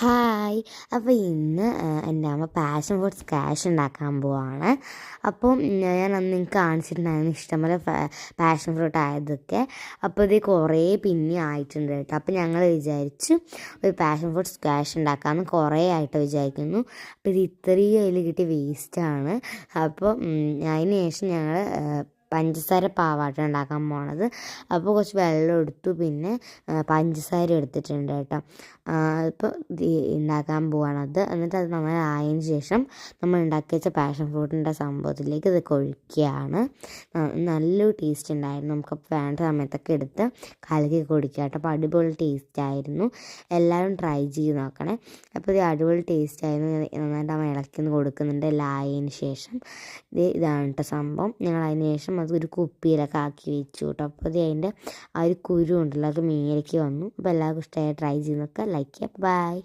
Hi. അപ്പോൾ ഇന്ന് എൻ്റെ അമ്മ പാഷൻ ഫ്രൂട്ട് സ്ക്വാഷ് ഉണ്ടാക്കാൻ പോവാണ്. അപ്പം ഞാൻ അന്ന് നിങ്ങൾക്ക് കാണിച്ചിട്ടുണ്ടായിരുന്നു ഇഷ്ടംപോലെ പാഷൻ ഫ്രൂട്ട് ആയതൊക്കെ. അപ്പോൾ ഇത് കുറേ പിന്നെ ആയിട്ടുണ്ട് കേട്ടോ. അപ്പോൾ ഞങ്ങൾ വിചാരിച്ചു ഒരു പാഷൻ ഫ്രൂട്ട് സ്ക്വാഷ് ഉണ്ടാക്കാമെന്ന് കുറേ ആയിട്ട് വിചാരിക്കുന്നു. അപ്പോൾ ഇത് ഇത്രയും അതിൽ കിട്ടിയ വേസ്റ്റാണ്. അപ്പോൾ അതിന് ശേഷം ഞങ്ങൾ പഞ്ചസാര പാവാട്ട ഉണ്ടാക്കാൻ പോണത്. അപ്പോൾ കുറച്ച് വെള്ളം എടുത്തു, പിന്നെ പഞ്ചസാര എടുത്തിട്ടുണ്ട് കേട്ടോ. ഇപ്പോൾ ഉണ്ടാക്കാൻ പോവാണത്. എന്നിട്ട് അത് നന്നായി ആയതിന് ശേഷം നമ്മൾ ഉണ്ടാക്കി വെച്ച പാഷൻ ഫ്രൂട്ടിൻ്റെ സംഭവത്തിലേക്ക് ഇതൊക്കെ ഒഴിക്കുകയാണ്. നല്ലൊരു ടേസ്റ്റ് ഉണ്ടായിരുന്നു. നമുക്ക് വേണ്ട സമയത്തൊക്കെ എടുത്ത് കലക്കി കുടിക്കുക കേട്ടോ. അപ്പോൾ അടിപൊളി ടേസ്റ്റ് ആയിരുന്നു. എല്ലാവരും ട്രൈ ചെയ്ത് നോക്കണേ. അപ്പോൾ ഇത് അടിപൊളി ടേസ്റ്റ് ആയിരുന്നു. നന്നായിട്ട് നമ്മൾ ഇളക്കി കൊടുക്കുന്നുണ്ട്. എല്ലാം ആയതിന് ശേഷം ഇതാണ് കേട്ടോ സംഭവം. ഞങ്ങൾ അതിന് ശേഷം അതൊരു കുപ്പിയിലൊക്കെ ആക്കി വെച്ചു കേട്ടോ. അപ്പോൾ അതിൻ്റെ ആ ഒരു കുരു ഉണ്ടല്ലോ അത് മേലേക്ക് വന്നു. അപ്പോൾ എല്ലാവർക്കും ഇഷ്ടമായി. ട്രൈ ചെയ്ത് നോക്കുക. ലൈക്ക് ചെയ്യുക. ബൈ.